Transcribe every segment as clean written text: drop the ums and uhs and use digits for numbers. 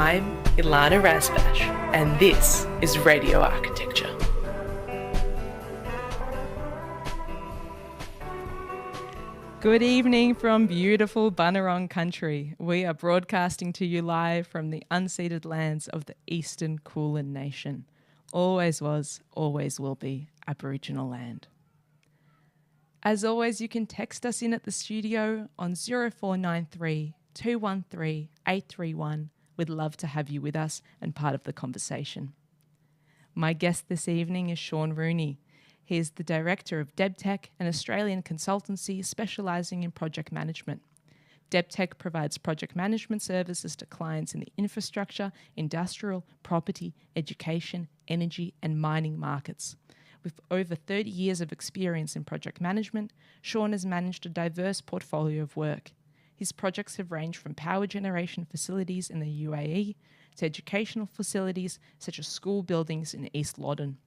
I'm Ilana Razbash, and this is Radio Architecture. Good evening from beautiful Bunurong country. We are broadcasting to you live from the unceded lands of the Eastern Kulin Nation. Always was, always will be Aboriginal land. As always, you can text us in at the studio on 0493 213 831. We'd love to have you with us and part of the conversation. My guest this evening is Sean Rooney. He is the director of DebTech, an Australian consultancy specialising in project management. DebTech provides project management services to clients in the infrastructure, industrial, property, education, energy and mining markets. With over 30 years of experience in project management, Sean has managed a diverse portfolio of work. His projects have ranged from power generation facilities in the UAE to educational facilities such as school buildings in East Loddon.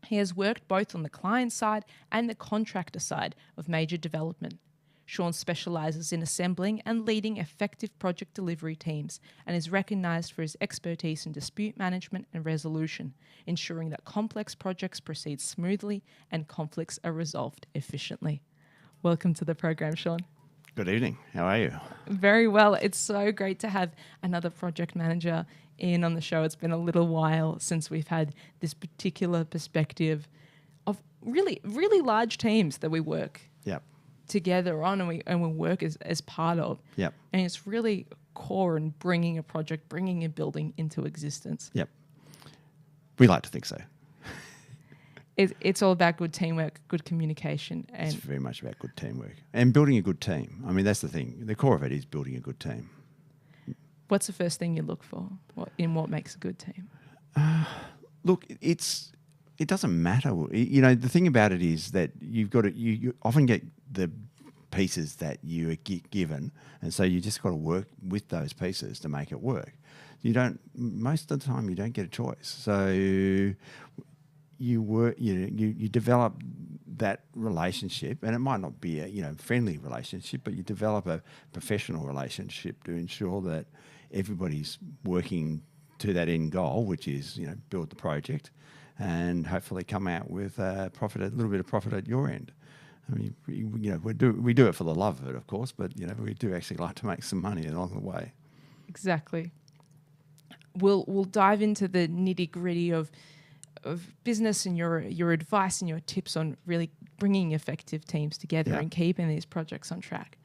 He has worked both on the client side and the contractor side of major development. Sean specialises in assembling and leading effective project delivery teams and is recognised for his expertise in dispute management and resolution, ensuring that complex projects proceed smoothly and conflicts are resolved efficiently. Welcome to the program, Sean. Good evening. How are you? Very well. It's so great to have another project manager in on the show. It's been a little while since we've had this particular perspective of really, really large teams that we work together on and we work as part of. Yep. And it's really core in bringing a project, bringing a building into existence. Yep. We like to think so. It's all about good teamwork, good communication. And it's very much about good teamwork and building a good team. I mean, that's the thing. The core of it is building a good team. What's the first thing you look for in what makes a good team? Look, it doesn't matter. You know, the thing about it is that you've got to, you often get the pieces that you are given, and so you just got to work with those pieces to make it work. Most of the time you don't get a choice. So you develop that relationship, and it might not be a friendly relationship, but you develop a professional relationship to ensure that everybody's working to that end goal, which is build the project and hopefully come out with a little bit of profit at your end. I mean, we do it for the love of it, of course, but we do actually like to make some money along the way. Exactly. We'll dive into the nitty-gritty of business and your advice and your tips on really bringing effective teams together and keeping these projects on track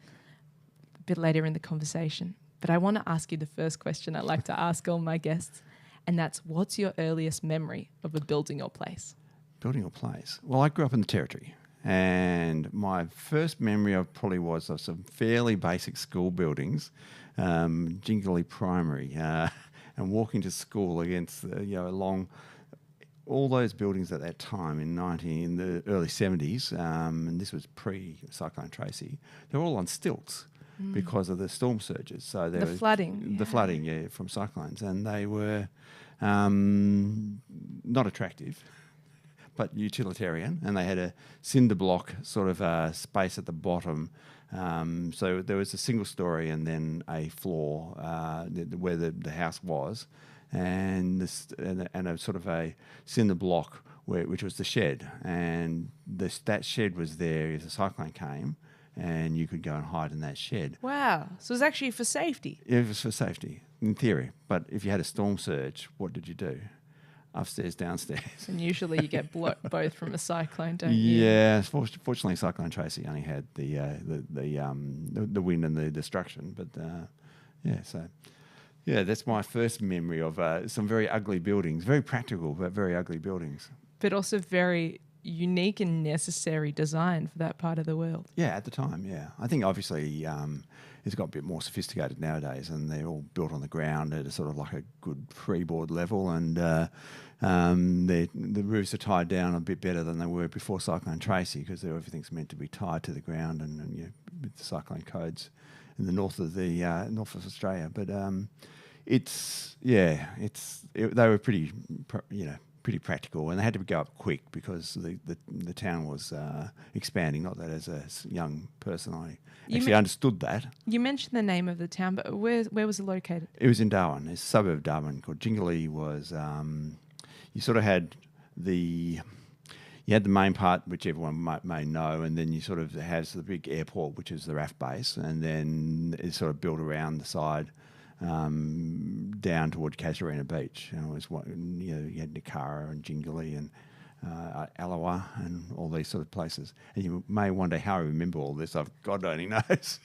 a bit later in the conversation. But I want to ask you the first question I like to ask all my guests, and that's, what's your earliest memory of a building or place? Building or place? Well, I grew up in the Territory, and my first memory of some fairly basic school buildings, Jingly Primary, and walking to school against along all those buildings at that time in the early 70s, and this was pre-Cyclone Tracy, they were all on stilts because of the storm surges. So there was flooding. The flooding, from cyclones, and they were not attractive, but utilitarian, and they had a cinder block sort of space at the bottom. So there was a single story and then a floor where the house was, and a sort of a cinder block which was the shed, and that shed was there if the cyclone came, and you could go and hide in that shed. Wow! So it was actually for safety. It was for safety in theory, but if you had a storm surge, what did you do? Upstairs, downstairs. And usually you get both from a cyclone, don't you? Yeah, fortunately, Cyclone Tracy only had the wind and the destruction, but that's my first memory of some very ugly buildings, very practical but very ugly buildings. But also very unique and necessary design for that part of the world. Yeah, at the time, yeah. I think obviously it's got a bit more sophisticated nowadays, and they're all built on the ground at a sort of like a good freeboard level, and the roofs are tied down a bit better than they were before Cyclone Tracy, because everything's meant to be tied to the ground, and with the cyclone codes in the north of Australia. But they were pretty pretty practical, and they had to go up quick because the town was expanding. Not that as a young person I actually understood that. You mentioned the name of the town, but where was it located? It was in Darwin. It's a suburb of Darwin called Jingley. Was you sort of had the main part, which everyone may know, and then you sort of has the big airport, which is the RAF base, and then it's sort of built around the side down toward Casuarina Beach. It was you had Nicara and Jingley and Alawa and all these sort of places. And you may wonder how I remember all this. God only knows.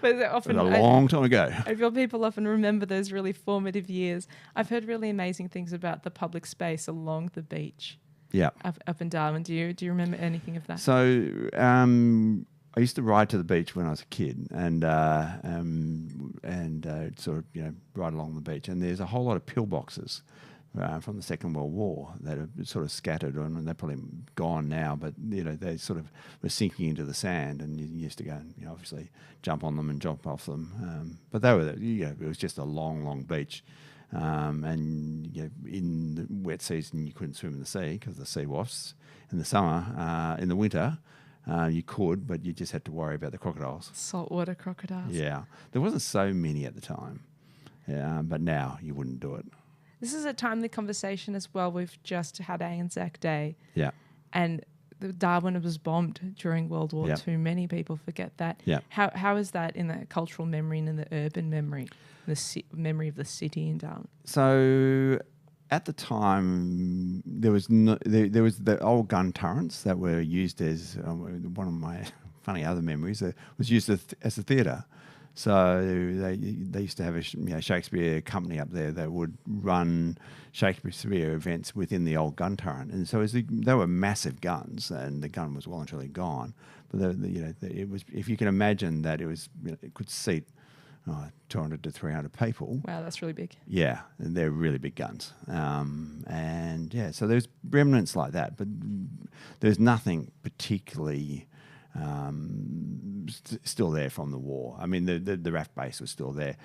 But often, a long time ago. I feel people often remember those really formative years. I've heard really amazing things about the public space along the beach. Yeah. Up in Darwin. Do you remember anything of that? So I used to ride to the beach when I was a kid, and sort of ride along the beach. And there's a whole lot of pillboxes from the Second World War that are sort of scattered, and they're probably gone now. But they sort of were sinking into the sand, and you used to go and obviously jump on them and jump off them. But they were it was just a long beach. And in the wet season you couldn't swim in the sea because of the sea wasps. In the summer, in the winter, you could, but you just had to worry about the crocodiles. Saltwater crocodiles. Yeah, there wasn't so many at the time, but now you wouldn't do it. This is a timely conversation as well. We've just had Anzac Day. Yeah. And Darwin was bombed during World War II. Many people forget that. Yeah. How is that in the cultural memory and in the urban memory, memory of the city in Darwin? So at the time, there was the old gun turrets that were used as one of my funny other memories. Was used as a theatre. So they used to have a Shakespeare company up there that would run Shakespeare events within the old gun turret, and so they were massive guns, and the gun was well and truly gone. But it was, if you can imagine that, it was it could seat 200 to 300 people. Wow, that's really big. Yeah, and they're really big guns, so there's remnants like that, but there's nothing particularly still there from the war. I mean, the RAF base was still there.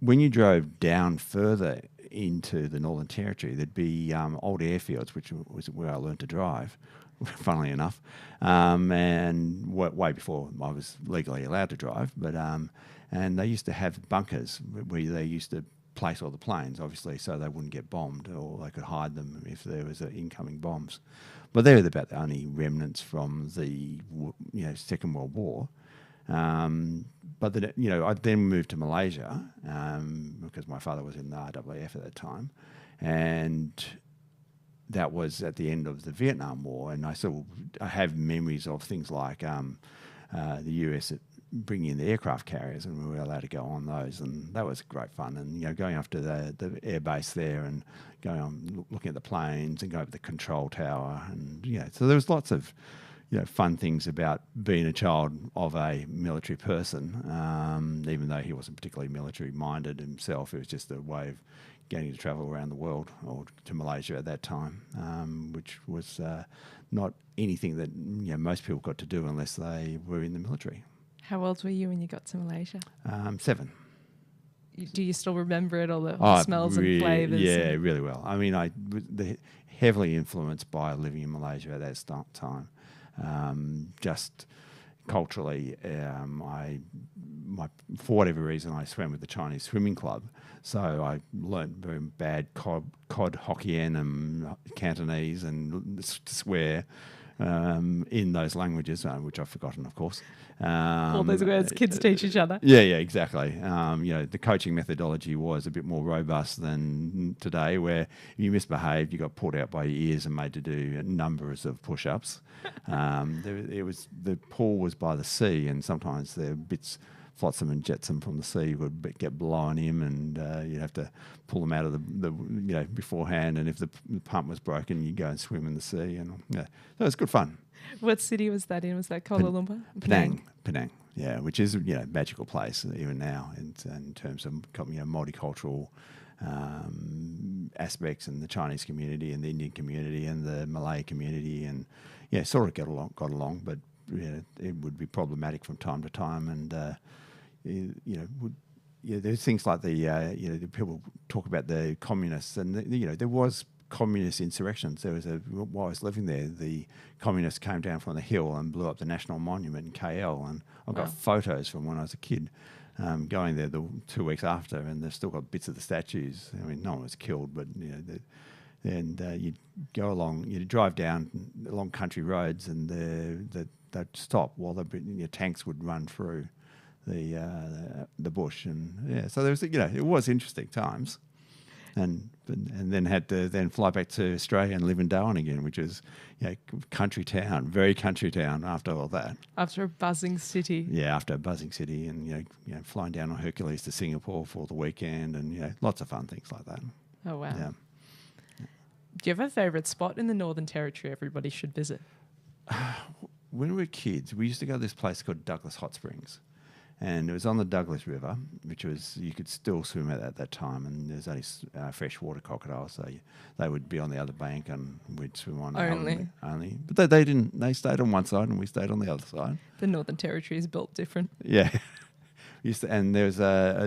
When you drove down further into the Northern Territory, there'd be old airfields, which was where I learned to drive, funnily enough, and way before I was legally allowed to drive. But and they used to have bunkers where they used to place all the planes, obviously, so they wouldn't get bombed, or they could hide them if there was incoming bombs. But they were about the only remnants from the Second World War. But then, I then moved to Malaysia because my father was in the RAAF at that time, and that was at the end of the Vietnam War. And I have memories of things like the US bringing in the aircraft carriers, and we were allowed to go on those, and that was great fun. And going up to the air base there and going on looking at the planes and going up to the control tower, and so there was lots of fun things about being a child of a military person, even though he wasn't particularly military minded himself. It was just a way of getting to travel around the world, or to Malaysia at that time, which was not anything that most people got to do unless they were in the military. How old were you when you got to Malaysia? 7. Do you still remember it, all the smells and flavours? Yeah, really well. I mean, I was heavily influenced by living in Malaysia at that time. Just culturally, for whatever reason, I swam with the Chinese swimming club, so I learnt very bad cod Hokkien and Cantonese and swear in those languages, which I've forgotten, of course. All those words kids teach each other. Yeah, exactly. The coaching methodology was a bit more robust than today, where if you misbehaved, you got pulled out by your ears and made to do numbers of push-ups. The pool was by the sea, and sometimes the bits flotsam and jetsam from the sea would get blown in, and you'd have to pull them out of the beforehand. And if the pump was broken, you'd go and swim in the sea, and so it was good fun. What city was that in? Was that Kuala Lumpur? Penang. Yeah, which is a magical place even now in terms of multicultural aspects, and the Chinese community and the Indian community and the Malay community, and sort of got along, but it would be problematic from time to time, and there's things like the people talk about the communists, and there was communist insurrections. While I was living there, the communists came down from the hill and blew up the National Monument in KL. And I've got photos from when I was a kid going there 2 weeks after, and they've still got bits of the statues. I mean, no one was killed, but you'd go along, you'd drive down along country roads, and they'd stop while your tanks would run through the bush, and so there was it was interesting times. And then had to fly back to Australia and live in Darwin again, which is country town, very country town after all that. After a buzzing city. Yeah, after a buzzing city, and flying down on Hercules to Singapore for the weekend, and lots of fun things like that. Oh wow. Yeah. Do you have a favourite spot in the Northern Territory everybody should visit? When we were kids, we used to go to this place called Douglas Hot Springs. And it was on the Douglas River, which was, you could still swim at that time, and there's only freshwater crocodiles, so they would be on the other bank and we'd swim on only. But they didn't. They stayed on one side and we stayed on the other side. The Northern Territory is built different. Yeah. And there was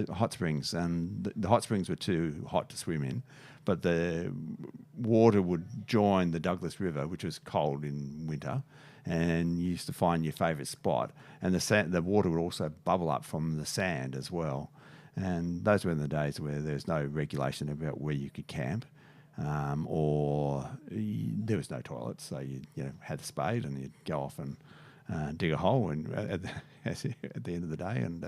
hot springs, and the hot springs were too hot to swim in, but the water would join the Douglas River, which was cold in winter, and you used to find your favourite spot, and the water would also bubble up from the sand as well. And those were in the days where there's no regulation about where you could camp, or there was no toilets, so you had the spade and you'd go off and dig a hole and at the end of the day, and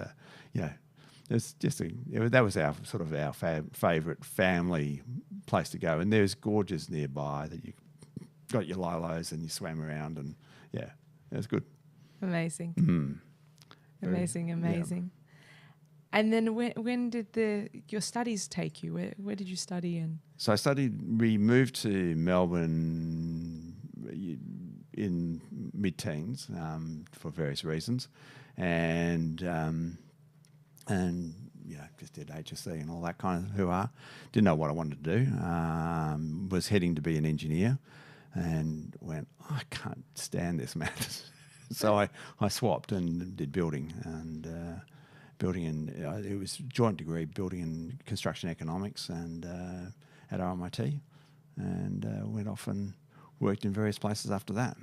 it's just that was our sort of our favourite family place to go. And there's gorges nearby that you got your lilos and you swam around, and it was good. Amazing. Amazing. Yeah. And then when did your studies take you? Where did you study in? So we moved to Melbourne in mid-teens for various reasons, and just did HSC and all that kind of hoo-ha. Didn't know what I wanted to do. Was heading to be an engineer, and went, I can't stand this math. So I swapped and did building, and it was a joint degree, building and construction economics, and at RMIT, and went off and worked in various places after that.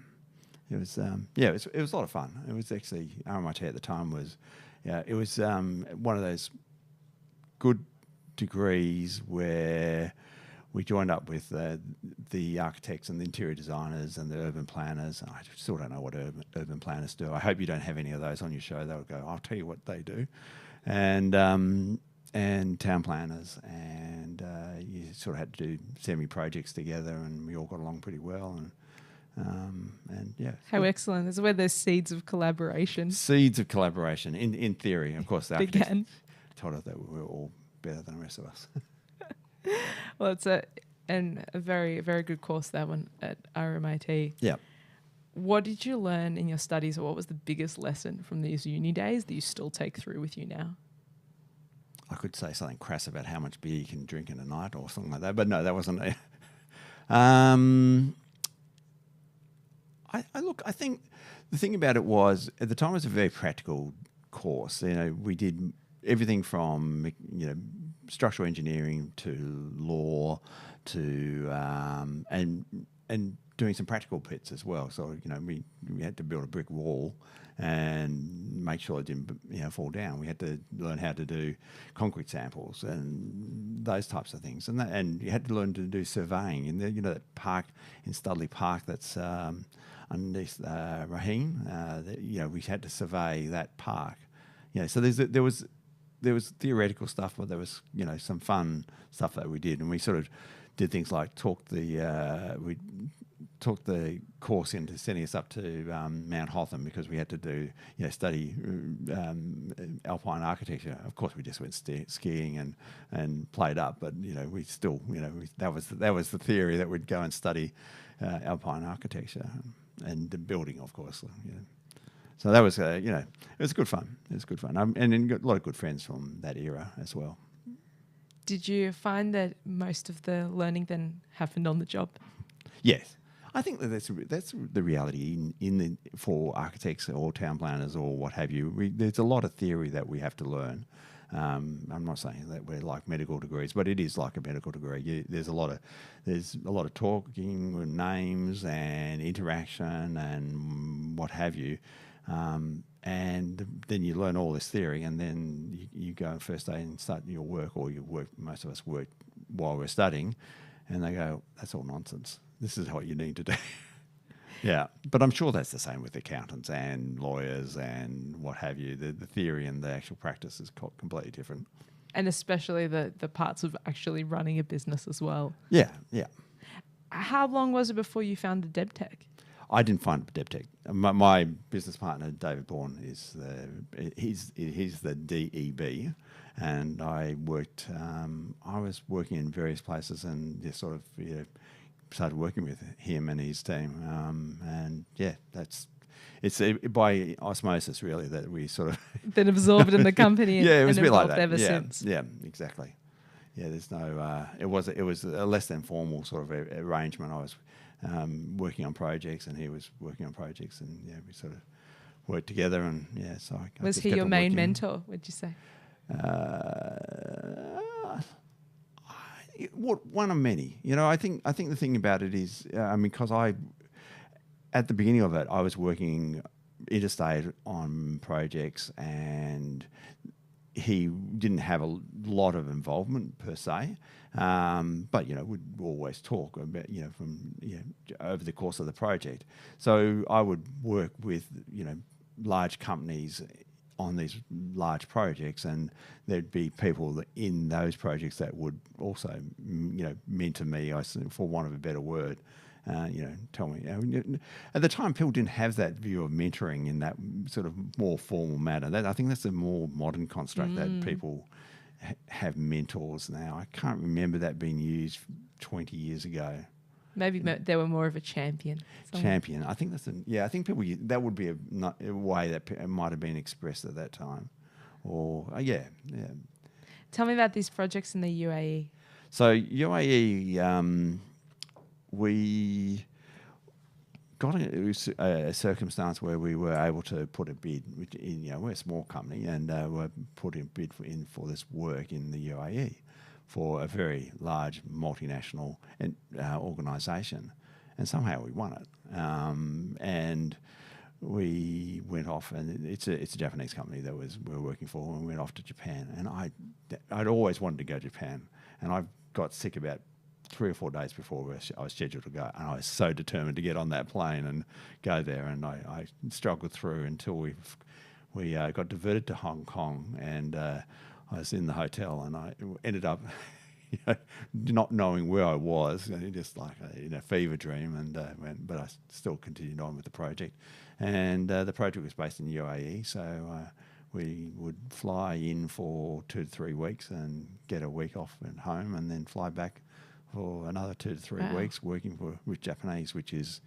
It was it was a lot of fun. It was actually RMIT at the time was one of those good degrees where we joined up with the architects and the interior designers and the urban planners. I still don't know what urban planners do. I hope you don't have any of those on your show. They'll go, I'll tell you what they do. And town planners, and you sort of had to do semi-projects together, and we all got along pretty well. And how excellent! This is where there's seeds of collaboration. Seeds of collaboration, in theory, of course. The Began. Told us that we were all better than the rest of us. Well, it's a very, very good course, that one at RMIT. Yeah. What did you learn in your studies, or what was the biggest lesson from these uni days that you still take through with you now? I could say something crass about how much beer you can drink in a night or something like that, but no, that wasn't it. I think the thing about it was, at the time, it was a very practical course. We did everything from structural engineering to law to and doing some practical bits as well. So we had to build a brick wall and make sure it didn't fall down. We had to learn how to do concrete samples and those types of things. And you had to learn to do surveying. And that park in Studley Park that's underneath Raheen. We had to survey that park. So there was theoretical stuff, but there was some fun stuff that we did, and we sort of did things like talk the course into sending us up to Mount Hotham, because we had to do study alpine architecture. Of course, we just went skiing and played up, but we still that was the theory, that we'd go and study alpine architecture and the building, of course. So that was, it was good fun. It was good fun. And then got a lot of good friends from that era as well. Did you find that most of the learning then happened on the job? Yes. I think that's the reality for architects or town planners or what have you. There's a lot of theory that we have to learn. I'm not saying that we're like medical degrees, but it is like a medical degree. There's a lot of talking with names and interaction and what have you. And then you learn all this theory, and then you go first day and start your work, or you work. Most of us work while we're studying, and they go, "That's all nonsense. This is what you need to do." Yeah, but I'm sure that's the same with accountants and lawyers and what have you. The theory and the actual practice is completely different. And especially the parts of actually running a business as well. Yeah. How long was it before you found a DebTech? I didn't find DebTech. My business partner, David Bourne, he's the DEB, and I was working in various places and just sort of started working with him and his team. And yeah, it's by osmosis really that we sort of then absorbed in the company. And, yeah, it was a bit like that. Ever since. Yeah, exactly. Yeah, there's no. It was a less than formal sort of arrangement. I was working on projects, and he was working on projects, and yeah, we sort of worked together, and yeah. So was he your main mentor? Would you say? One of many. I think the thing about it is, because at the beginning of it, I was working interstate on projects, and he didn't have a lot of involvement per se, but we'd always talk about from over the course of the project. So I would work with large companies on these large projects, and there'd be people in those projects that would also mentor me, for want of a better word. Tell me. At the time, people didn't have that view of mentoring in that sort of more formal manner. I think that's a more modern construct that people have mentors now. I can't remember that being used 20 years ago. Maybe they were more of a champion. Champion. I think I think people that would be a way that it might have been expressed at that time. Or yeah. Tell me about these projects in the UAE. So UAE. We got a circumstance where we were able to put a bid in. We're a small company, and we're putting a bid in for this work in the UAE for a very large multinational organisation, and somehow we won it. And we went off, and it's a Japanese company that we were working for, and we went off to Japan. And I'd always wanted to go to Japan, and I got sick about 3 or 4 days before I was scheduled to go, and I was so determined to get on that plane and go there, and I struggled through until we got diverted to Hong Kong, and I was in the hotel, and I ended up not knowing where I was, just like in a fever dream, and but I still continued on with the project, and the project was based in UAE, so we would fly in for 2 to 3 weeks and get a week off at home, and then fly back for another 2 to 3 weeks working with Japanese, which is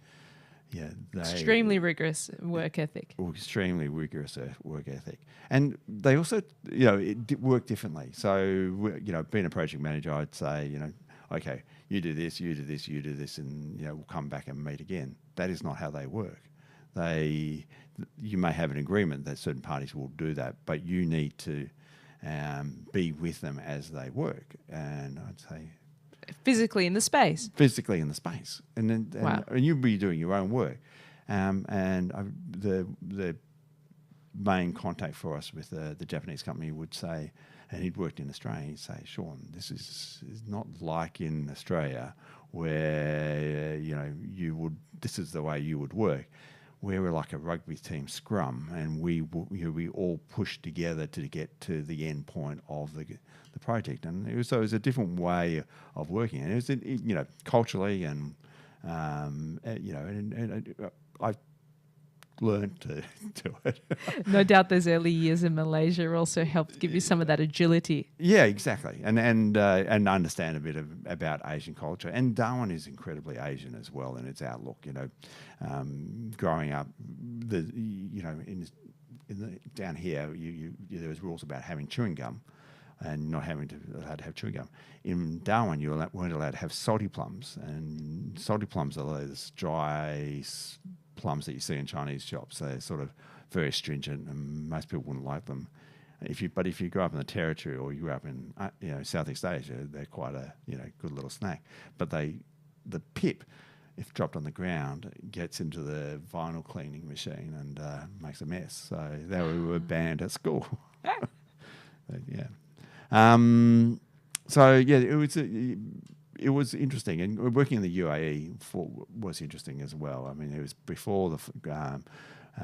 extremely rigorous work ethic. Extremely rigorous work ethic, and they also it worked differently. So being a project manager, I'd say okay, you do this, you do this, you do this, and we'll come back and meet again. That is not how they work. You may have an agreement that certain parties will do that, but you need to be with them as they work. And I'd say physically in the space. And you'll be doing your own work. The main contact for us with the Japanese company would say, and he'd worked in Australia, he'd say, Sean, this is not like in Australia where this is the way you would work. We're like a rugby team scrum, and we all push together to get to the end point of the project. And it was a different way of working, and it was culturally, and I learned to do it. No doubt those early years in Malaysia also helped give you some of that agility. Yeah, exactly, and understand a bit about Asian culture. And Darwin is incredibly Asian as well in its outlook. Growing up, down here, there was rules about having chewing gum and not allowed to have chewing gum. In Darwin, you weren't allowed to have salty plums, and salty plums are those dry plums that you see in Chinese shops. They're sort of very stringent, and most people wouldn't like them. if you grew up in the Territory or you grew up in Southeast Asia, they're quite a good little snack. But the pip, if dropped on the ground, gets into the vinyl cleaning machine and makes a mess. So we were banned at school. But, yeah. It was interesting, and working in the UAE was interesting as well. I mean, it was before the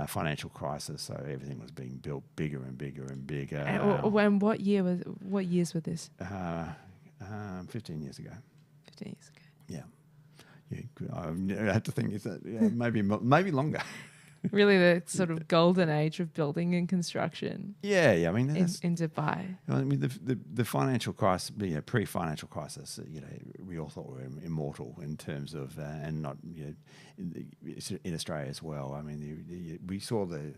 financial crisis, so everything was being built bigger and bigger and bigger. And what years were this? 15 years ago. 15 years ago. Yeah. I had to think, is that maybe longer. Really the sort of golden age of building and construction. Yeah. I mean, in Dubai. I mean, the financial crisis, pre-financial crisis, we all thought we were immortal in terms of, and not, in Australia as well. I mean, we saw the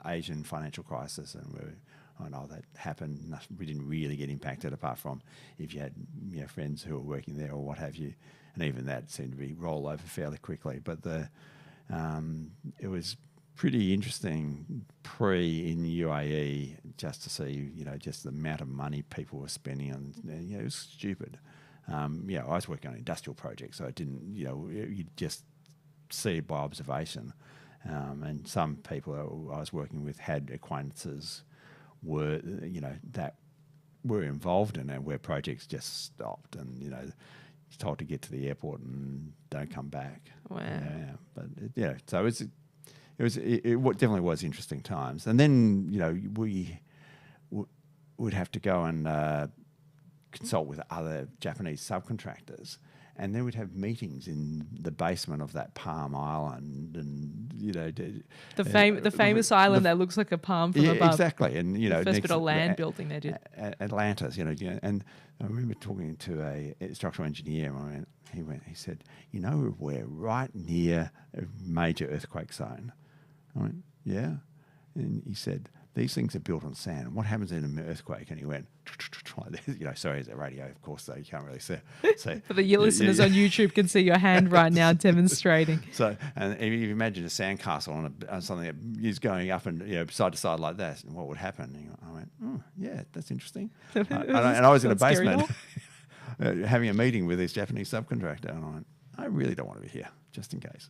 Asian financial crisis, and that happened. We didn't really get impacted, apart from if you had friends who were working there or what have you, and even that seemed to be roll over fairly quickly. But it was pretty interesting in UAE just to see, just the amount of money people were spending on, it was stupid. I was working on industrial projects, so it didn't, you just see it by observation. And some people I was working with had acquaintances that were involved in it, where projects just stopped and, told to get to the airport and don't come back. Wow. Yeah, but so it definitely was interesting times. And then we would have to go and consult with other Japanese subcontractors, and then we'd have meetings in the basement of that Palm Island, and the famous island that looks like a palm from above. Exactly, and the first bit of land building they did. Atlantis, and I remember talking to a structural engineer, and he said, we're right near a major earthquake zone. I went, yeah, and he said, these things are built on sand. What happens in an earthquake? And he went, sorry, it's a radio, of course, so you can't really see. For the listeners on YouTube can see your hand right now demonstrating. So, and if you imagine a sandcastle on something that is going up and side to side like that, what would happen? And I went, oh, yeah, that's interesting. And I was in a basement having a meeting with this Japanese subcontractor, and I went, I really don't want to be here, just in case.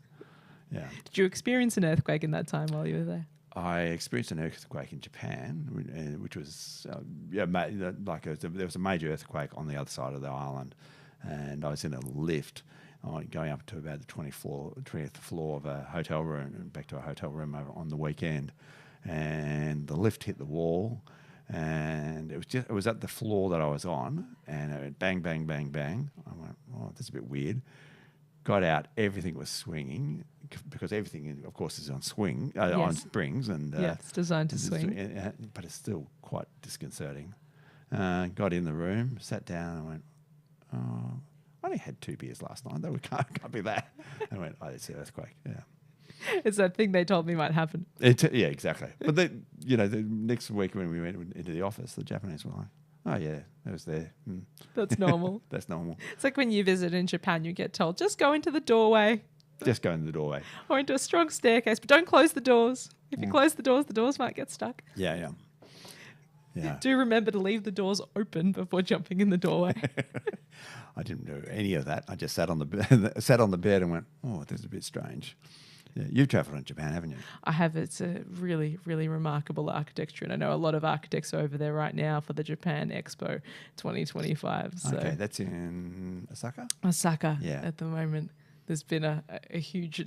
Yeah. Did you experience an earthquake in that time while you were there? I experienced an earthquake in Japan, which was there was a major earthquake on the other side of the island, and I was in a lift going up to about the 20th floor of a hotel room, back to a hotel room on the weekend, and the lift hit the wall, and it was at the floor that I was on, and it went bang, bang, bang, bang. I went, oh, that's a bit weird. Got out, everything was swinging, because everything, of course, is on springs, and it's designed to swing. But it's still quite disconcerting. Got in the room, sat down, and went, oh, I only had 2 beers last night. That can't be that. And I went, oh, it's an earthquake. Yeah, it's that thing they told me might happen. Yeah, exactly. But the next week when we went into the office, the Japanese were like, oh, yeah, it was there. That's normal. That's normal. It's like when you visit in Japan, you get told, just go into the doorway. Just go into the doorway. Or into a strong staircase, but don't close the doors. If you close the doors might get stuck. Yeah. Do remember to leave the doors open before jumping in the doorway. I didn't do any of that. I just sat on the bed and went, oh, this is a bit strange. Yeah, you've travelled in Japan, haven't you? I have. It's a really, really remarkable architecture, and I know a lot of architects are over there right now for the Japan Expo 2025. So. Okay, that's in Osaka? Osaka, at the moment. There's been a huge...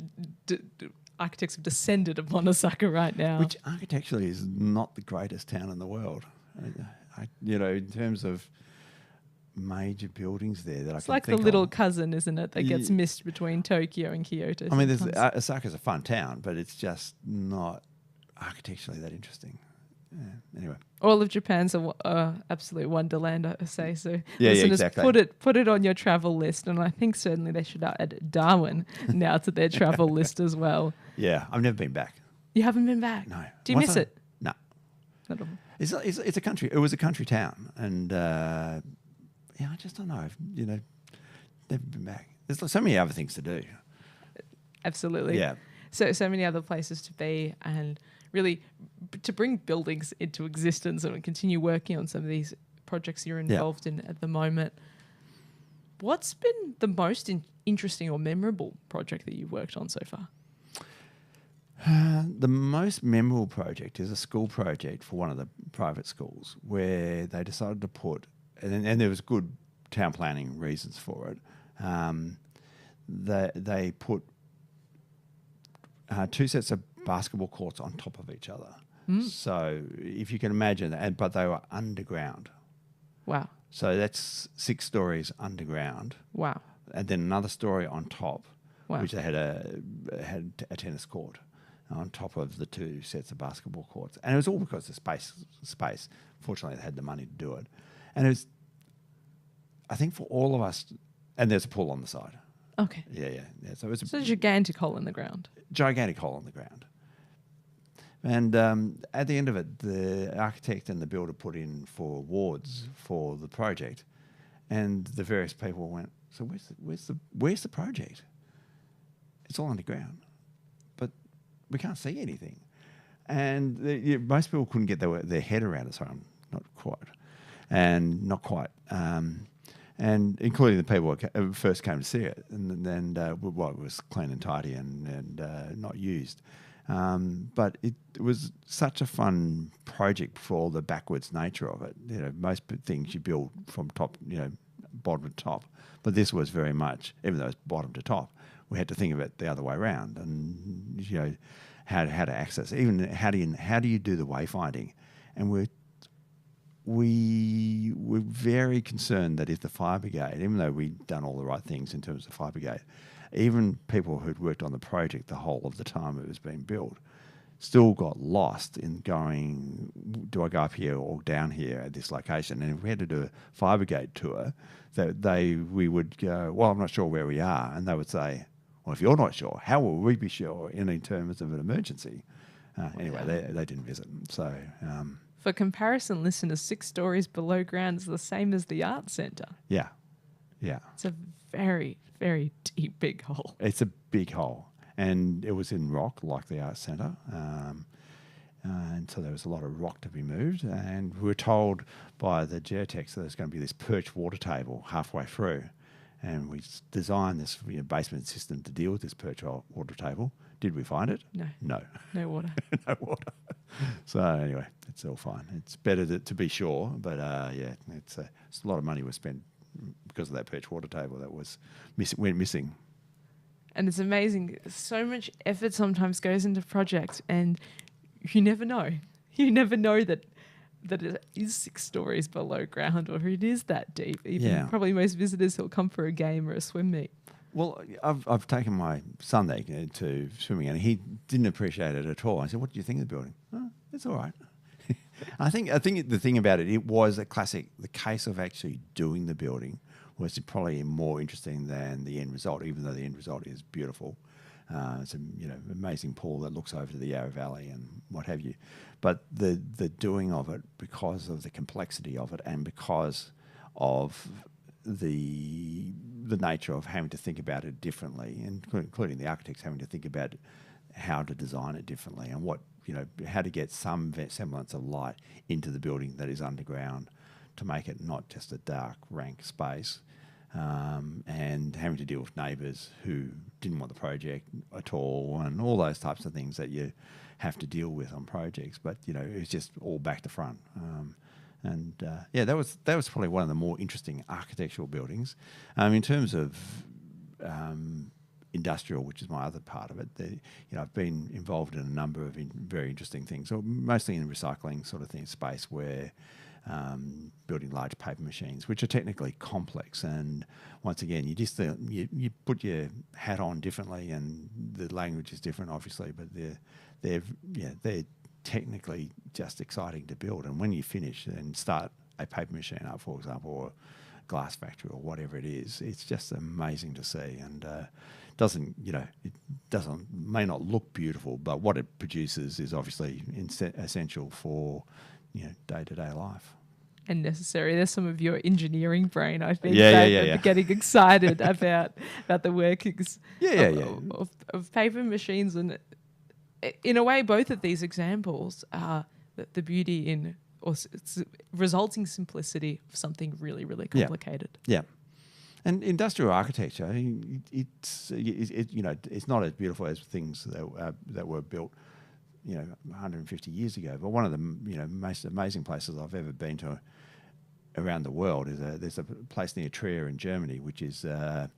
architects have descended upon Osaka right now. Which architecturally is not the greatest town in the world. In terms of major buildings there that it's like the little cousin, isn't it, that gets missed between Tokyo and Kyoto. I mean, Osaka's a fun town, but it's just not architecturally that interesting. Yeah, anyway, all of Japan's a absolute wonderland, I say. So listeners, exactly. Put it on your travel list, and I think certainly they should add Darwin now to their travel list as well. Yeah, I've never been back. You haven't been back? No. Do you miss it? No. Not at all. It's a country. It was a country town, and I just don't know. I've never been back. There's so many other things to do. Absolutely. Yeah. So many other places to be, and really to bring buildings into existence and continue working on some of these projects you're involved in at the moment. What's been the most interesting or memorable project that you've worked on so far? The most memorable project is a school project for one of the private schools where they decided to put, and there was good town planning reasons for it. They put 2 sets of basketball courts on top of each other. So if you can imagine, but they were underground. Wow. So that's 6 stories underground. Wow. And then another story on top, Wow. which they had a tennis court on top of the 2 sets of basketball courts. And it was all because of space. Fortunately, they had the money to do it. And it was, I think for all of us, and there's a pool on the side. Okay. Yeah. So it's a gigantic hole in the ground. Gigantic hole in the ground. And at the end of it, the architect and the builder put in for awards for the project. And the various people went, so where's the project? It's all underground. But we can't see anything. And most people couldn't get their head around it, so not quite. And including the people who first came to see it. And then it was clean and tidy and not used. But it was such a fun project for the backwards nature of it. Most things you build from top, bottom to top. But this was very much, even though it's bottom to top, we had to think of it the other way around, and how to access. Even how do you do the wayfinding? And we were very concerned that if the fire brigade, even though we'd done all the right things in terms of fire brigade, even people who'd worked on the project the whole of the time it was being built still got lost in going, do I go up here or down here at this location? And if we had to do a fire brigade tour, we would go, well, I'm not sure where we are. And they would say, well, if you're not sure, how will we be sure in terms of an emergency? Anyway, they didn't visit. So, for comparison, listeners, 6 stories below ground is the same as the art centre. Yeah. It's a very, very deep, big hole. It's a big hole. And it was in rock, like the art centre. And so there was a lot of rock to be moved. And we were told by the geotechs that there's going to be this perched water table halfway through. And we designed this basement system to deal with this perched water table. Did we find it? No. No water. No water. So anyway, it's all fine. It's better to be sure. But it's a lot of money was spent because of that perched water table that went missing. And it's amazing. So much effort sometimes goes into projects, and you never know. You never know that it is 6 stories below ground, or it is that deep. Even probably most visitors who'll come for a game or a swim meet. Well, I've taken my son there to swimming, and he didn't appreciate it at all. I said, "What do you think of the building?" "Oh, it's all right." I think the thing about it was a classic. The case of actually doing the building was probably more interesting than the end result, even though the end result is beautiful. It's an amazing pool that looks over to the Yarra Valley and what have you. But the doing of it, because of the complexity of it and because of the nature of having to think about it differently, including the architects having to think about how to design it differently and how to get some semblance of light into the building that is underground to make it not just a dark, rank space, and having to deal with neighbours who didn't want the project at all, and all those types of things that you have to deal with on projects. But it's just all back to front. That was probably one of the more interesting architectural buildings. In terms of industrial, which is my other part of it, I've been involved in a number of very interesting things, mostly in the recycling sort of space where building large paper machines, which are technically complex, and once again, you put your hat on differently, and the language is different, obviously, but they're technically just exciting to build. And when you finish and start a paper machine up, for example, or glass factory or whatever it is, it's just amazing to see. And may not look beautiful, but what it produces is obviously essential for day-to-day life. And necessary. There's some of your engineering brain, I think, getting excited about the workings of paper machines. And in a way, both of these examples are the beauty in or resulting simplicity of something really, really complicated. Yeah. And industrial architecture, it's not as beautiful as things that were built, 150 years ago. But one of the most amazing places I've ever been to around the world is there's a place near Trier in Germany, which is an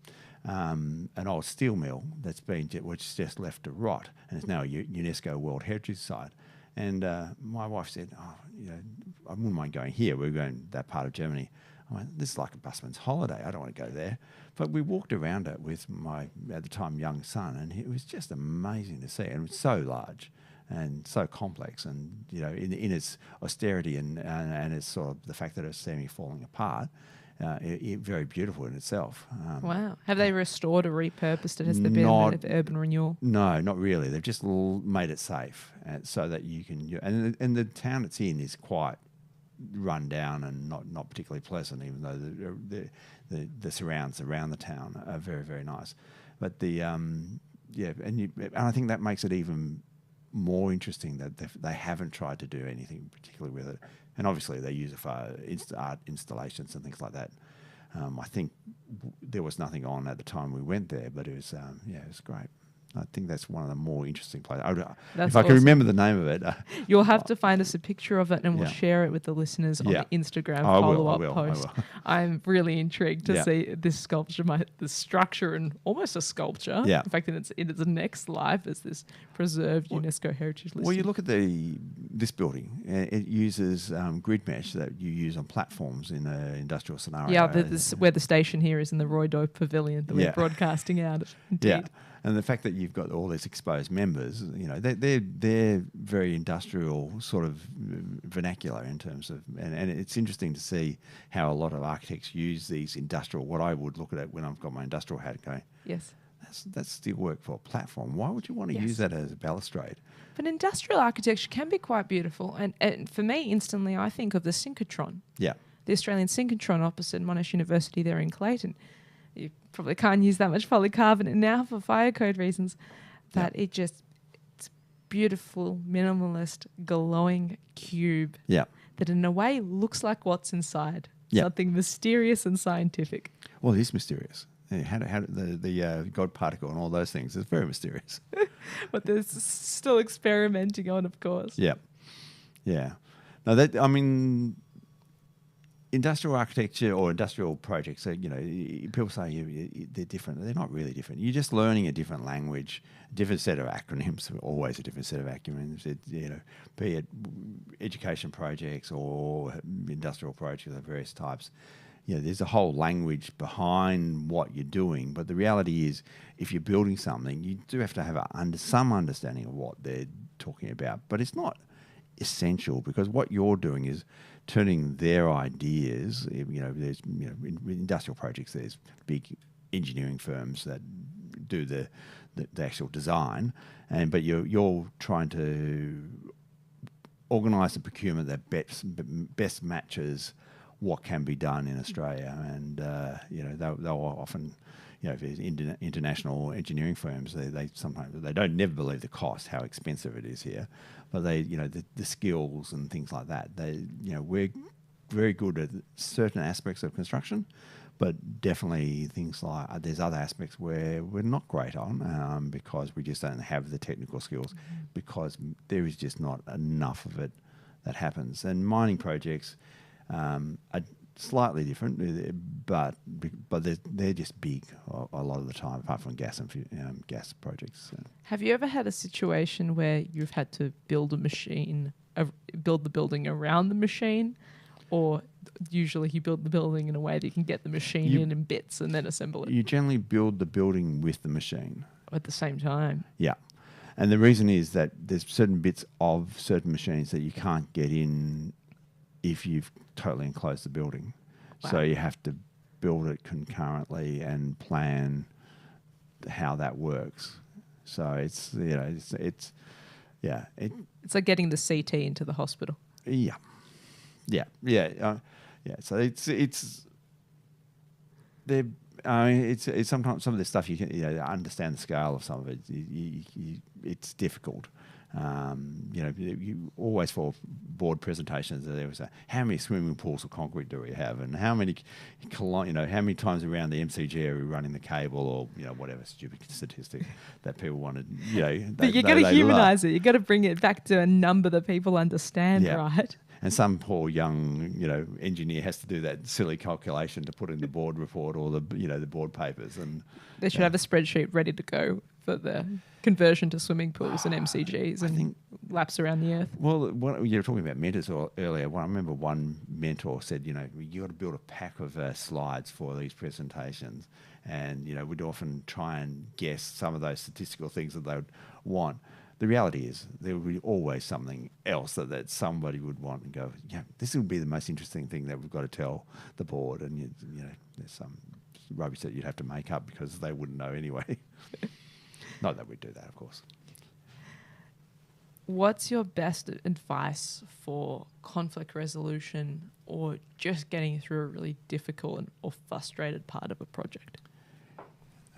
old steel mill which is just left to rot, and it's now a UNESCO World Heritage Site. And my wife said, I wouldn't mind going here. We're going that part of Germany. I went, this is like a busman's holiday. I don't want to go there. But we walked around it with my, at the time, young son, and it was just amazing to see. And it was so large and so complex, and in its austerity and its sort of the fact that it's semi-falling apart, very beautiful in itself. Wow. Have they restored or repurposed it? Has there been a bit of urban renewal? No, not really. They've just made it safe so that you can... And the town it's in is quite run down and not particularly pleasant, even though the surrounds around the town are very, very nice. But and I think that makes it even more interesting that they haven't tried to do anything particularly with it. And obviously they use it for art installations and things like that. I think there was nothing on at the time we went there, but it was it was great. I think that's one of the more interesting places. If I can remember the name of it. You'll have to find us a picture of it and we'll share it with the listeners on the Instagram follow-up post. I'm really intrigued to see this sculpture, the structure and almost a sculpture. Yeah. In fact, in its next life as this preserved UNESCO heritage list. Well, you look at this building. It uses grid mesh that you use on platforms in an industrial scenario. Yeah, where the station here is in the Roy Doe Pavilion that we're broadcasting out of. Indeed. Yeah. And the fact that you've got all these exposed members, they're very industrial sort of vernacular in terms of, and it's interesting to see how a lot of architects use these industrial, what I would look at it when I've got my industrial hat going. Yes. That's steel work for a platform. Why would you want to use that as a balustrade? But industrial architecture can be quite beautiful. And for me, instantly, I think of the synchrotron. Yeah. The Australian synchrotron opposite Monash University there in Clayton. You probably can't use that much polycarbonate now for fire code reasons, but it's beautiful, minimalist, glowing cube that in a way looks like what's inside. Something mysterious and scientific. Well, it is mysterious. How the God particle and all those things is very mysterious. But there's still experimenting on, of course. Yeah. Yeah. No, industrial architecture or industrial projects, people say they're different. They're not really different. You're just learning a different language, a different set of acronyms, always a different set of acronyms, be it education projects or industrial projects of various types. There's a whole language behind what you're doing. But the reality is, if you're building something, you do have to have some understanding of what they're talking about. But it's not essential, because what you're doing is turning their ideas. There's in industrial projects, there's big engineering firms that do the actual design, but you're trying to organise the procurement that best matches what can be done in Australia. And they'll often, if there's international engineering firms, they sometimes never believe the cost, how expensive it is here. But the skills and things like that. We're very good at certain aspects of construction, but definitely things like there's other aspects where we're not great on because we just don't have the technical skills, because there is just not enough of it that happens. And mining projects are slightly different, but they're just big a lot of the time, apart from gas and gas projects. Have you ever had a situation where you've had to build a machine, build the building around the machine, or usually you build the building in a way that you can get the machine in bits and then assemble it? You generally build the building with the machine at the same time. Yeah. And the reason is that there's certain bits of certain machines that you can't get in if you've totally enclosed the building. Wow. So you have to build it concurrently and plan how that works. So it's like getting the CT into the hospital. Yeah. So it's sometimes some of this stuff you can understand the scale of some of it. It's difficult. You always for board presentations there was how many swimming pools of concrete do we have, and how many how many times around the MCG are we running the cable, or whatever stupid statistic that people wanted. But you got to humanise it. You got to bring it back to a number that people understand, right? And some poor young, engineer has to do that silly calculation to put in the board report or the board papers, and they should have a spreadsheet ready to go for the conversion to swimming pools and MCGs and laps around the earth. Well, you were talking about mentors earlier. I remember one mentor said, you got to build a pack of slides for these presentations, and we'd often try and guess some of those statistical things that they would want. The reality is there would be always something else that somebody would want and go, this would be the most interesting thing that we've got to tell the board. And, there's some rubbish that you'd have to make up because they wouldn't know anyway. Not that we'd do that, of course. What's your best advice for conflict resolution or just getting through a really difficult or frustrated part of a project?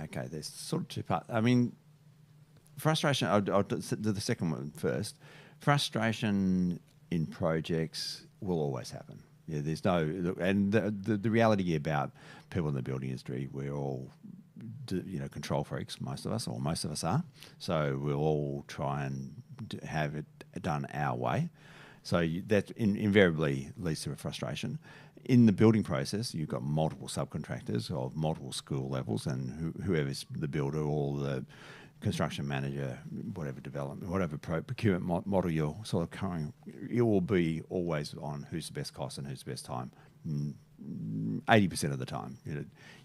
Okay, there's sort of two parts. I mean, frustration, I'll do the second one first. Frustration in projects will always happen. Yeah, there's no, and the reality about people in the building industry, we're all, control freaks, most of us are. So we'll all try and have it done our way. So that invariably leads to a frustration. In the building process, you've got multiple subcontractors of multiple skill levels, and whoever's the builder or the construction manager, whatever development, whatever procurement model you're sort of carrying, it will be always on who's the best cost and who's the best time. 80% of the time,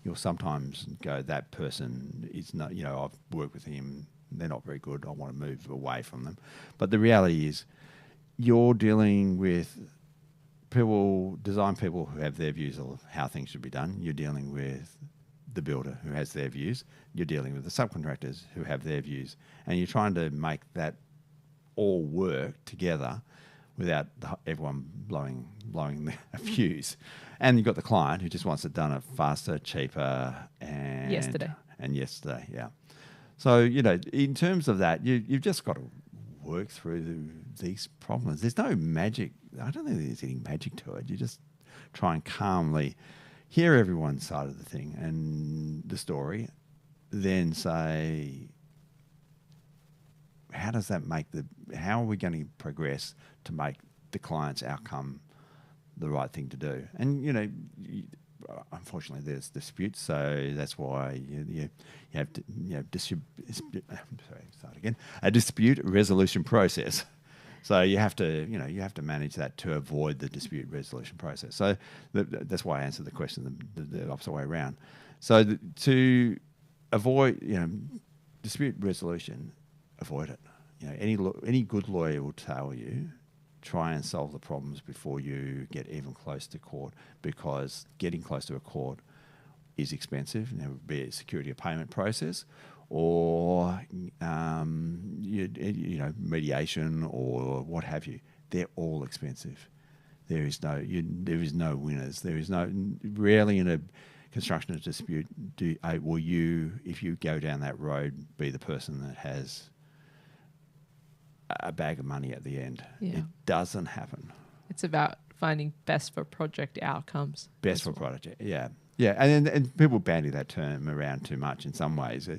you'll sometimes go, that person is not, I've worked with him, they're not very good, I want to move away from them. But the reality is you're dealing with design people who have their views of how things should be done. You're dealing with the builder who has their views. You're dealing with the subcontractors who have their views. And you're trying to make that all work together without everyone blowing a fuse. And you've got the client who just wants it done faster, cheaper, and yesterday, yeah. So, in terms of that, you've just got to work through these problems. There's no magic. I don't think there's any magic to it. You just try and calmly hear everyone's side of the thing and the story, then say, how are we going to progress to make the client's outcome the right thing to do? And, unfortunately, there's disputes, so that's why you have to, a dispute resolution process. So you have to manage that to avoid the dispute resolution process. So that's why I answered the question the opposite way around. So to avoid dispute resolution, avoid it. Any good lawyer will tell you, try and solve the problems before you get even close to court, because getting close to a court is expensive. Be it a security of payment process, or mediation or what have you. They're all expensive. There is no winners. There is rarely in a construction dispute will you, if you go down that road, be the person that has a bag of money at the end. Yeah. It doesn't happen. It's about finding best for project outcomes. Best for project, yeah. Yeah, and people bandy that term around too much in some ways,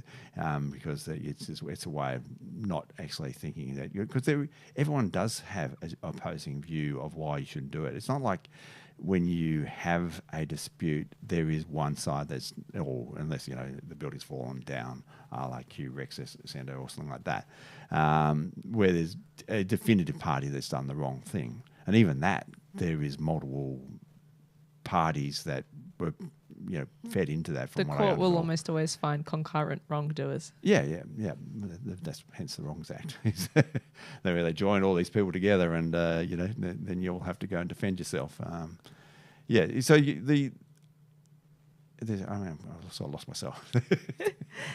because it's a way of not actually thinking that, because everyone does have an opposing view of why you shouldn't do it. It's not like when you have a dispute, there is one side that's, or unless the building's fallen down, like Q Rex Center or something like that, where there's a definitive party that's done the wrong thing, and even that there is multiple parties that were fed into that. From the court will almost always find concurrent wrongdoers. Yeah. That's hence the Wrongs Act. They join all these people together, and then you'll have to go and defend yourself. So I sort of lost myself,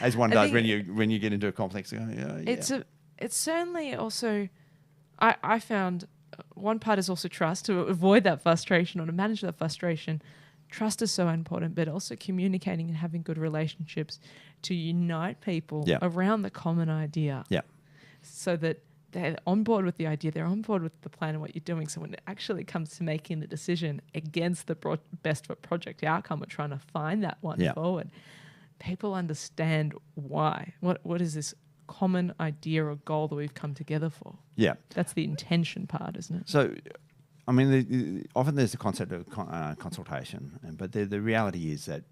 as one does when you get into a complex. It's certainly also. I found one part is also trust, to avoid that frustration or to manage that frustration. Trust is so important, but also communicating and having good relationships to unite people around the common idea. Yeah. So that they're on board with the idea, they're on board with the plan and what you're doing. So when it actually comes to making the decision against the best for project outcome, we're trying to find that one forward. People understand why. What is this common idea or goal that we've come together for? Yeah. That's the intention part, isn't it? So, I mean, often there's the concept of consultation, but the reality is that